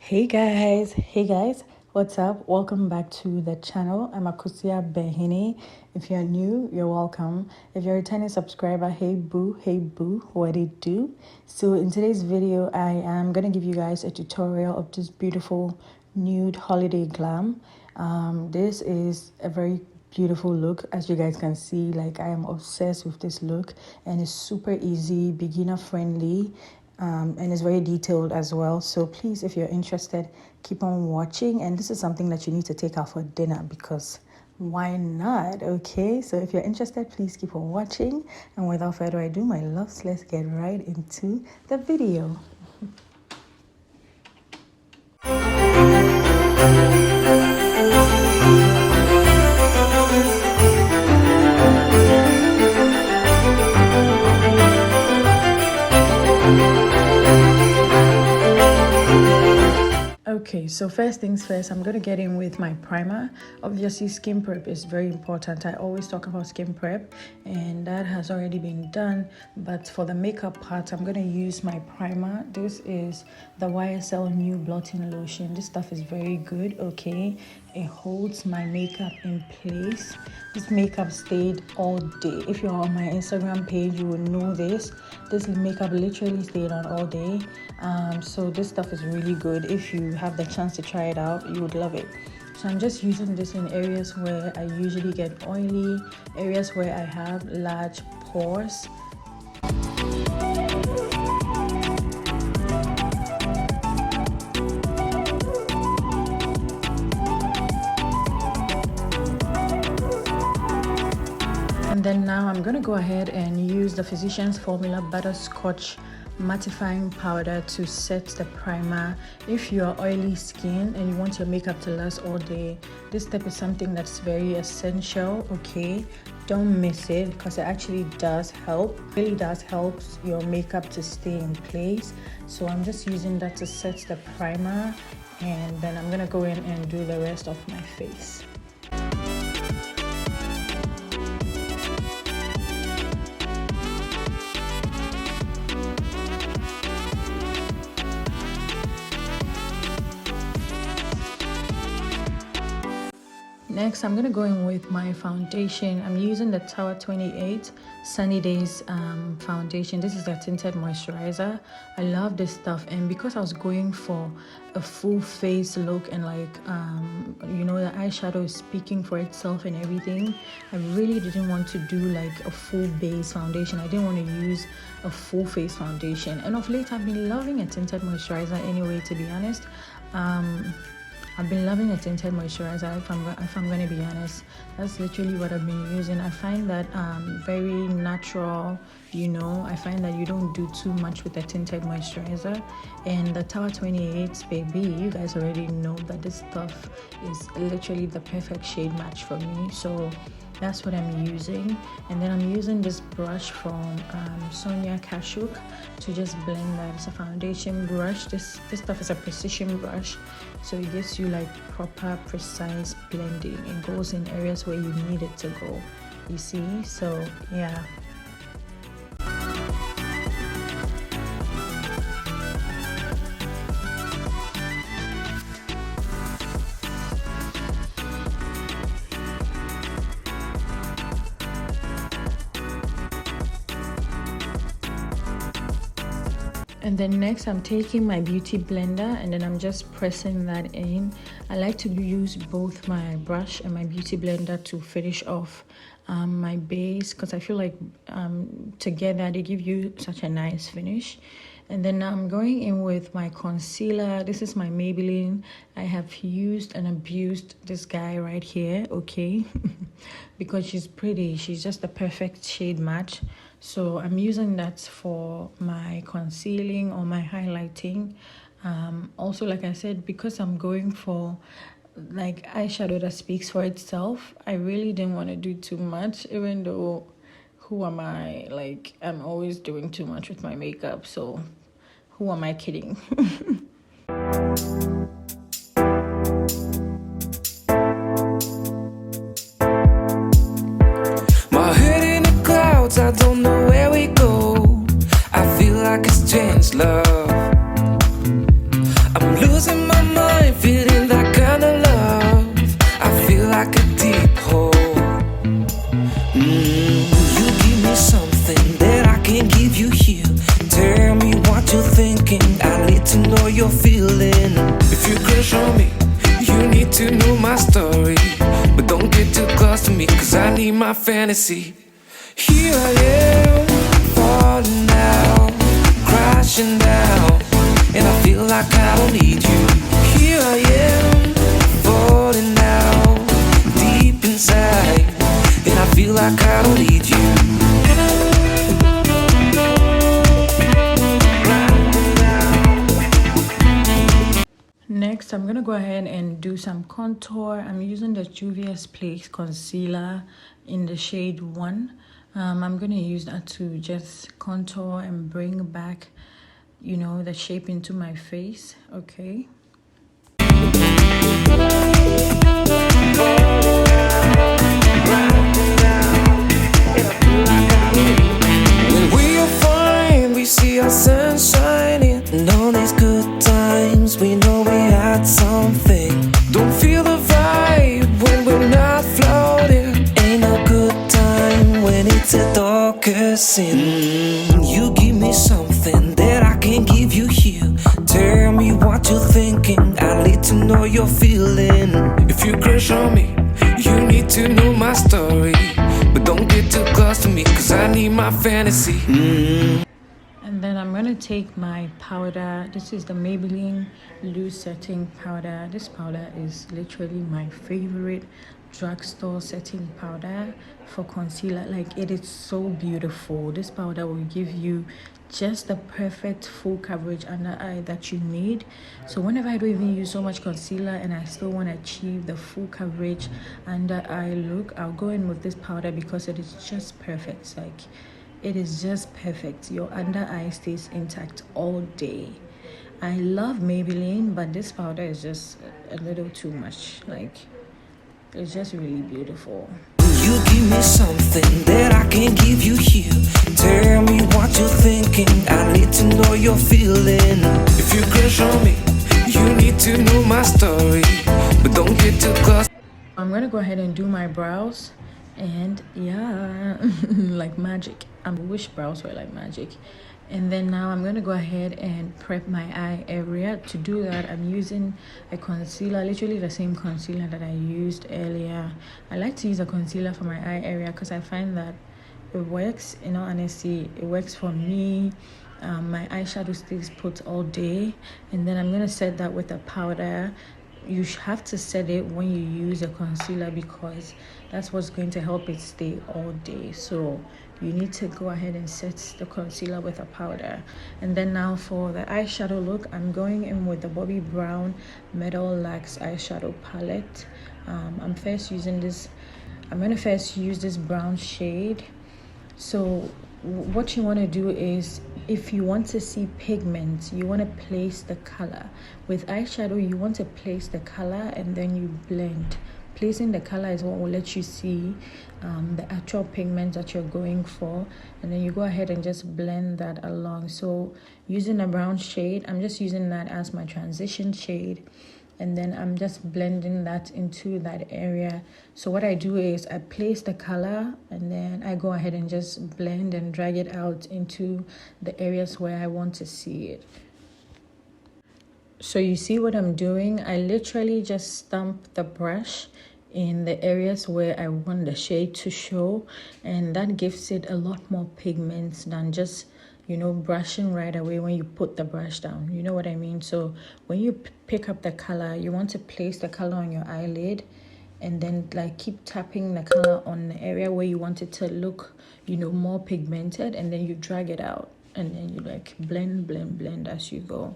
Hey guys, what's up? Welcome back to the channel. I'm akosuabenhene. If you're new, you're welcome. If you're a returning subscriber, hey boo, what it do? So in today's video, I am gonna give you guys a tutorial of this beautiful nude holiday glam. This is a very beautiful look. As you guys can see, like, I am obsessed with this look, and it's super easy, beginner friendly, and it's very detailed as well. So please, if you're interested, keep on watching. And this is something that you need to take out for dinner, because why not? Okay, so if you're interested, please keep on watching. And without further ado, my loves, let's get right into the video. Okay, so first things first, I'm going to get in with my primer. Obviously, skin prep is very important. I always talk about skin prep, and that has already been done. But for the makeup part, I'm going to use my primer. This is the YSL New Blotting Lotion. This stuff is very good, okay? It holds my makeup in place. This makeup stayed all day. If you're on my Instagram page, you will know this. This makeup literally stayed on all day. So this stuff is really good. If you have the chance to try it out, you would love it. So I'm just using this in areas where I usually get oily, areas where I have large pores. And then now I'm going to go ahead and use the Physicians Formula Butterscotch mattifying powder to set the primer. If you're oily skin and you want your makeup to last all day, this step is something that's very essential, okay? Don't miss it, because it actually does help. It really does help your makeup to stay in place. So I'm just using that to set the primer, and then I'm going to go in and do the rest of my face. Next, I'm going to go in with my foundation. I'm using the Tower 28 Sunny Days foundation. This is a tinted moisturizer. I love this stuff, and because I was going for a full face look and you know, the eyeshadow is speaking for itself and everything, I really didn't want to do like a full base foundation. I didn't want to use a full face foundation, and of late I've been loving a tinted moisturizer anyway, to be honest. I've been loving a tinted moisturizer, if I'm going to be honest. That's literally what I've been using. I find that very natural, you know. I find that you don't do too much with a tinted moisturizer. And the Tower 28, baby, you guys already know that this stuff is literally the perfect shade match for me. So that's what I'm using. And then I'm using this brush from Sonia Kashuk to just blend that. It's a foundation brush. This stuff is a precision brush, so it gives you like proper, precise blending. It goes in areas where you need it to go, you see? So yeah. And then next, I'm taking my beauty blender and then I'm just pressing that in. I like to use both my brush and my beauty blender to finish off my base, because I feel like together they give you such a nice finish. And then now I'm going in with my concealer. This is my Maybelline. I have used and abused this guy right here, okay? Because she's pretty. She's just the perfect shade match. So I'm using that for my concealing or my highlighting. Also, like I said, because I'm going for like eyeshadow that speaks for itself, I really didn't want to do too much, even though who am I? Like, I'm always doing too much with my makeup, so who am I kidding? My head in the clouds, I don't know where we go. I feel like a strange love. I'm losing my feeling. If you crush on me, you need to know my story. But don't get too close to me, cause I need my fantasy. Here I am, falling down, crashing down, and I feel like I don't need you. Here I am, falling down, deep inside, and I feel like I don't need you. Next, I'm gonna go ahead and do some contour. I'm using the Juvia's Place concealer in the shade 1. I'm gonna use that to just contour and bring back, you know, the shape into my face. Okay. When we are fine, we see our sun shining, and all these good times, we know we had something. Don't feel the vibe when we're not floating. Ain't no good time when it's the darkest sin. You give me something that I can't give you here. Tell me what you're thinking, I need to know you're feeling. If you crush on me, you need to know my story. But don't get too close to me, cause I need my fantasy. And then I'm gonna take my powder. This is the Maybelline Loose Setting Powder. This powder is literally my favorite drugstore setting powder for concealer. Like, it is so beautiful. This powder will give you just the perfect full coverage under eye that you need. So whenever I don't even use so much concealer and I still want to achieve the full coverage under eye look, I'll go in with this powder because it is just perfect. Like, it is just perfect. Your under eye stays intact all day. I love Maybelline, but this powder is just a little too much. Like, it's just really beautiful. You give me something that I can't give you here. Tell me what you're thinking, I need to know you're feeling. If you crush on me, you need to know my story. But don't get too close. I'm gonna go ahead and do my brows, and yeah, like magic. I wish brows were like magic. And then now I'm gonna go ahead and prep my eye area. To do that, I'm using a concealer, literally the same concealer that I used earlier. I like to use a concealer for my eye area because I find that it works. In all honesty, it works for me. My eyeshadow stays put all day. And then I'm gonna set that with a powder. You have to set it when you use a concealer because that's what's going to help it stay all day. So you need to go ahead and set the concealer with a powder. And then now for the eyeshadow look, I'm going in with the Bobbi Brown Metal Lax eyeshadow palette. I'm gonna first use this brown shade. So what you want to do is, if you want to see pigment, you want to place the color. With eyeshadow, you want to place the color and then you blend. Placing the color is what will let you see the actual pigment that you're going for, and then you go ahead and just blend that along. So using a brown shade, I'm just using that as my transition shade, and then I'm just blending that into that area. So what I do is I place the color and then I go ahead and just blend and drag it out into the areas where I want to see it. So you see what I'm doing? I literally just stamp the brush in the areas where I want the shade to show, and that gives it a lot more pigments than just, you know, brushing right away when you put the brush down. You know what I mean? So when you pick up the color, you want to place the color on your eyelid and then like keep tapping the color on the area where you want it to look, you know, more pigmented, and then you drag it out and then you like blend as you go.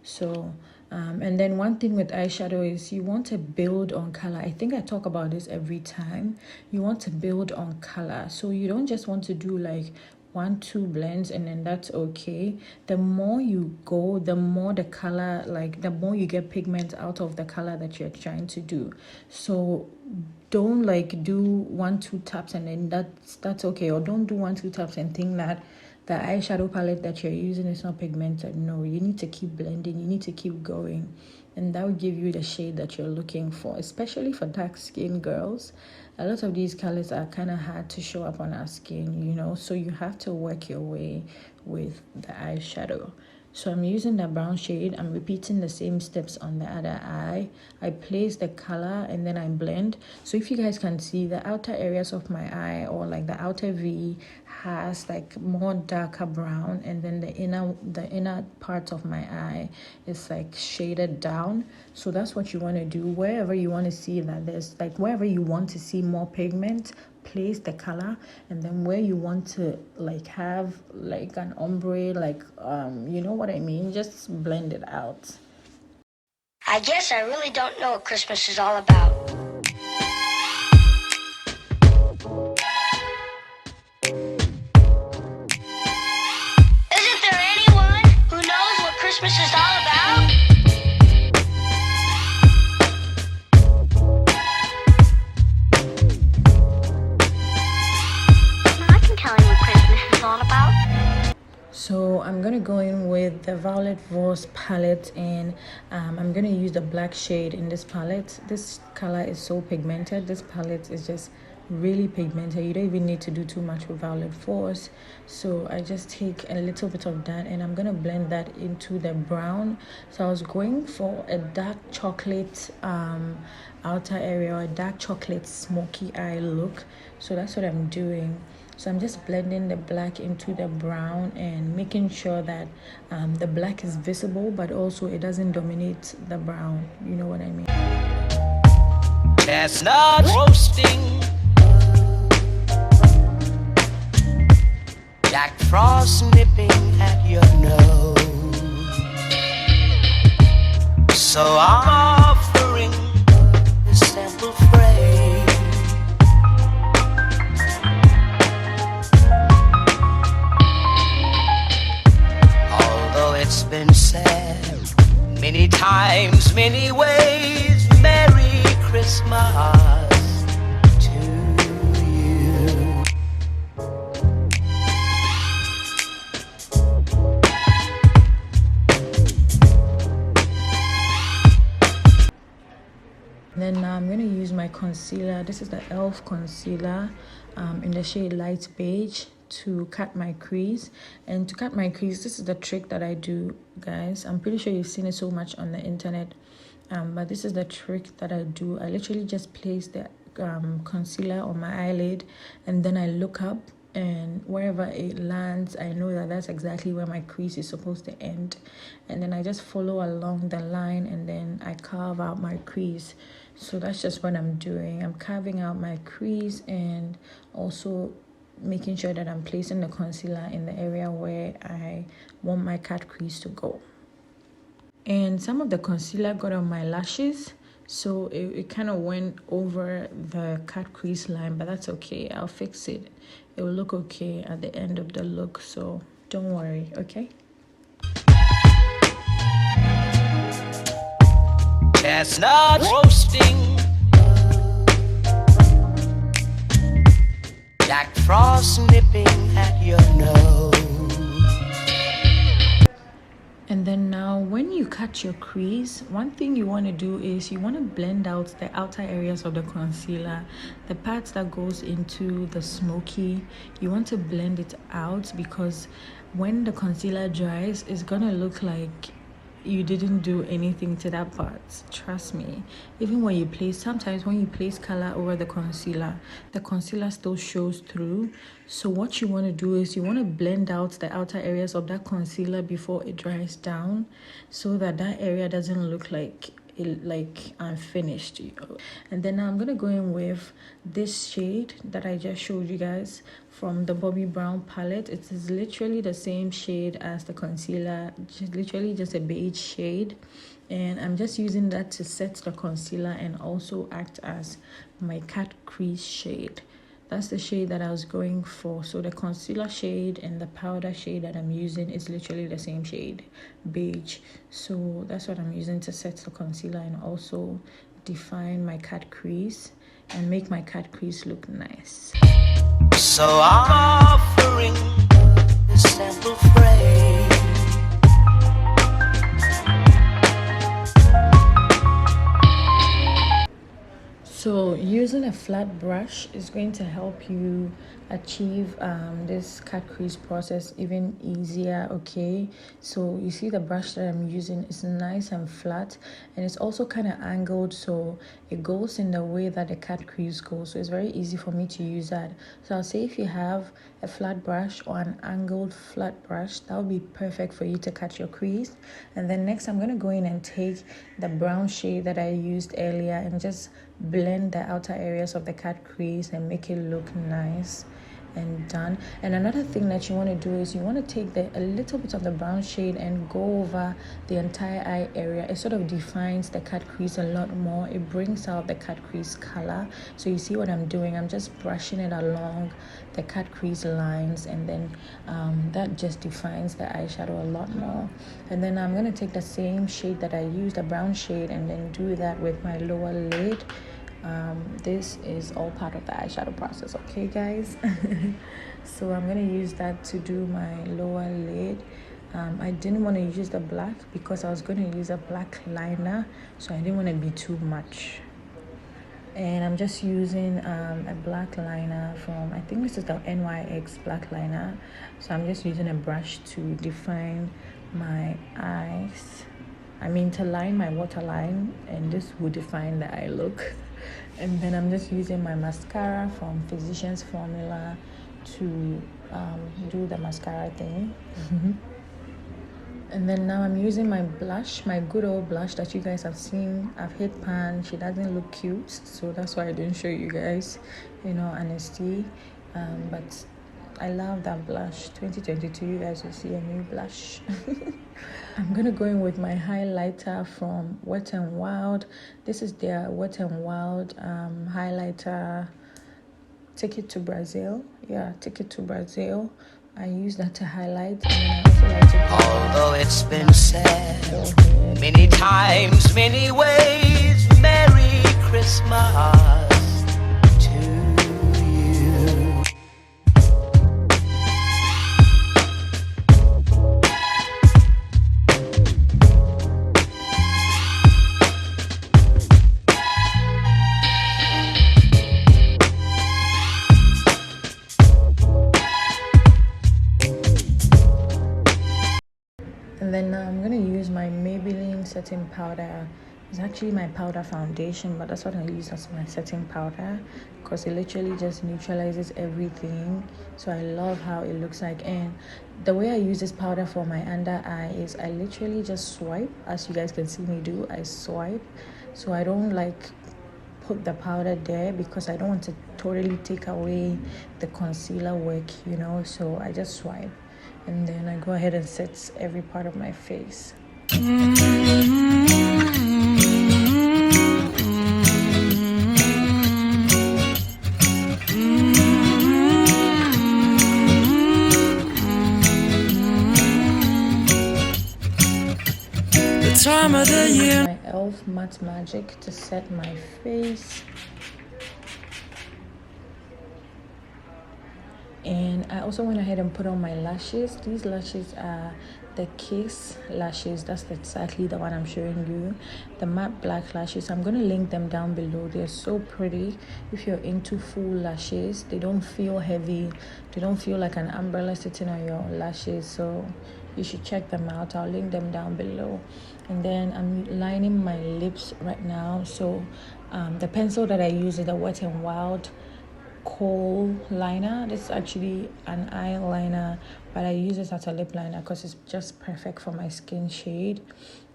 So and then one thing with eyeshadow is you want to build on color. I think I talk about this every time. You want to build on color, so you don't just want to do like 1-2 blends and then that's okay. The more you go, the more the color, like the more you get pigment out of the color that you're trying to do. So don't like do 1-2 taps and then that's okay, or don't do 1-2 taps and think that the eyeshadow palette that you're using is not pigmented. No, you need to keep blending, you need to keep going, and that will give you the shade that you're looking for, especially for dark skin girls. A lot of these colors are kind of hard to show up on our skin, you know, so you have to work your way with the eyeshadow. So I'm using the brown shade. I'm repeating the same steps on the other eye. I place the color and then I blend. So if you guys can see, the outer areas of my eye, or like the outer V, has like more darker brown, and then the inner part of my eye is like shaded down. So that's what you want to do. Wherever you want to see that there's like, wherever you want to see more pigment, place the color, and then where you want to like have like an ombre, like you know what I mean, just blend it out. I guess I really don't know what Christmas is all about. Isn't there anyone who knows what Christmas is all about? I can tell you what Christmas is all about. So I'm gonna go in with the Violet Voice palette, and I'm gonna use the black shade in this palette. This color is so pigmented. This palette is just really pigmented. You don't even need to do too much with Violet Force. So I just take a little bit of that and I'm gonna blend that into the brown. So I was going for a dark chocolate outer area, or a dark chocolate smoky eye look. So that's what I'm doing. So I'm just blending the black into the brown and making sure that the black is visible, but also it doesn't dominate the brown. You know what I mean? Chestnut roasting, Jack Frost nipping at your nose. So I'm offering this sample phrase. Although it's been said many times, many ways, Merry Christmas to you. Then now I'm going to use my concealer. This is the e.l.f. concealer in the shade Light Beige, to cut my crease. And to cut my crease, this is the trick that I do, guys. I'm pretty sure you've seen it so much on the internet, but this is the trick that I do. I literally just place the concealer on my eyelid, and then I look up, and wherever it lands, I know that that's exactly where my crease is supposed to end. And then I just follow along the line, and then I carve out my crease. So that's just what I'm doing. I'm carving out my crease and also making sure that I'm placing the concealer in the area where I want my cut crease to go. And some of the concealer got on my lashes, so it kind of went over the cut crease line, but that's okay. I'll fix it. It will look okay at the end of the look, so don't worry, okay? Chestnut roasting, Jack Frost nipping at your nose. And then now when you cut your crease, one thing you want to do is you want to blend out the outer areas of the concealer, the parts that goes into the smoky. You want to blend it out, because when the concealer dries, it's gonna look like you didn't do anything to that part. Trust me. Even when you place, sometimes when you place color over the concealer still shows through. So what you want to do is you want to blend out the outer areas of that concealer before it dries down, so that that area doesn't look like unfinished. And then now I'm gonna go in with this shade that I just showed you guys from the Bobbi Brown palette. It is literally the same shade as the concealer, literally just a beige shade, and I'm just using that to set the concealer and also act as my cut crease shade. That's the shade that I was going for. So the concealer shade and the powder shade that I'm using is literally the same shade, beige. So that's what I'm using to set the concealer and also define my cut crease and make my cut crease look nice. So I'm offering this sample phrase. So using a flat brush is going to help you achieve this cut crease process even easier. Okay, so you see the brush that I'm using is nice and flat, and it's also kind of angled, so it goes in the way that the cut crease goes, so it's very easy for me to use that. So I'll say if you have a flat brush or an angled flat brush, that would be perfect for you to cut your crease. And then next I'm going to go in and take the brown shade that I used earlier and just blend the outer areas of the cut crease and make it look nice and done. And another thing that you want to do is you want to take a little bit of the brown shade and go over the entire eye area. It sort of defines the cut crease a lot more. It brings out the cut crease color. So you see what I'm doing, I'm just brushing it along the cut crease lines, and then that just defines the eyeshadow a lot more. And then I'm going to take the same shade that I used, the brown shade, and then do that with my lower lid. This is all part of the eyeshadow process, okay guys? So I'm going to use that to do my lower lid. I didn't want to use the black because I was going to use a black liner, so I didn't want to be too much. And I'm just using a black liner from, I think this is the NYX black liner. So I'm just using a brush to define my eyes. I mean, to line my waterline, and this will define the eye look. And then I'm just using my mascara from Physicians Formula to do the mascara thing. And then now I'm using my blush, my good old blush that you guys have seen. I've hit pan. She doesn't look cute, so that's why I didn't show you guys, you know, honesty. But I love that blush. 2022, you guys will see a new blush. I'm gonna go in with my highlighter from Wet n Wild. This is their Wet n Wild highlighter. Take It to Brazil. Yeah, Take It to Brazil. I use that to highlight, and then I also like to although it's been said many times, many ways, Merry Christmas to you. And then now I'm going to use my Maybelline setting powder. It's actually my powder foundation, but that's what I use as my setting powder because it literally just neutralizes everything. So I love how it looks like. And the way I use this powder for my under eye is I literally just swipe. As you guys can see me do, I swipe. So I don't like put the powder there because I don't want to totally take away the concealer work, you know. So I just swipe. And then I go ahead and set every part of my face. The time of the year. My e.l.f. Matte Magic to set my face. And I also went ahead and put on my lashes. These lashes are the Kiss lashes. That's exactly the one I'm showing you. The matte black lashes. I'm going to link them down below. They're so pretty. If you're into full lashes, they don't feel heavy. They don't feel like an umbrella sitting on your lashes. So you should check them out. I'll link them down below. And then I'm lining my lips right now. So the pencil that I use is the Wet n Wild Kohl liner. This is actually an eyeliner, but I use this as a lip liner because it's just perfect for my skin shade.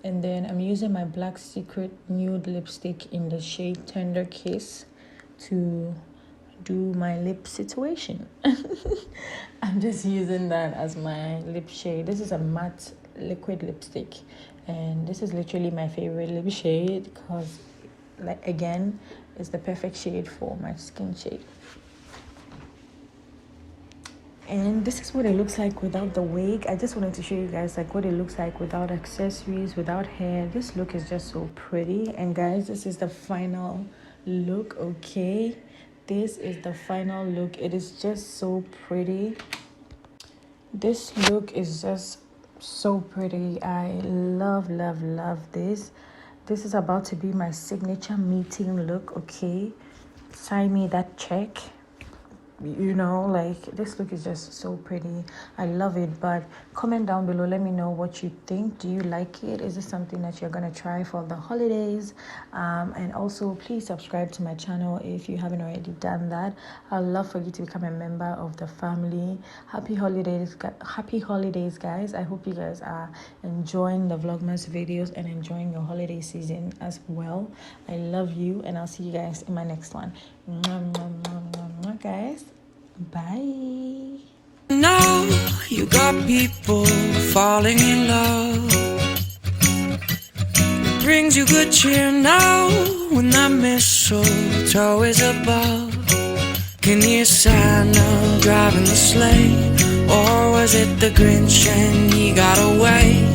And then I'm using my Black Secret nude lipstick in the shade Tender Kiss to do my lip situation. I'm just using that as my lip shade. This is a matte liquid lipstick, and this is literally my favorite lip shade because, like, again, it's the perfect shade for my skin shade. And this is what it looks like without the wig. I just wanted to show you guys like what it looks like without accessories, without hair. This look is just so pretty. And guys, this is the final look. Okay, this is the final look. It is just so pretty. This look is just so pretty. I love this. This is about to be my signature meeting look, okay? Sign me that check. You know, like, this look is just so pretty. I love it. But comment down below, let me know what you think. Do you like it? Is this something that you're gonna try for the holidays? And also, please subscribe to my channel if you haven't already done that. I'd love for you to become a member of the family. Happy holidays, guys. I hope you guys are enjoying the Vlogmas videos and enjoying your holiday season as well. I love you, and I'll see you guys in my next one. Guys, bye. Now you got people falling in love. It brings you good cheer now when that mistletoe is above. Can you Santa driving the sleigh? Or was it the Grinch and he got away?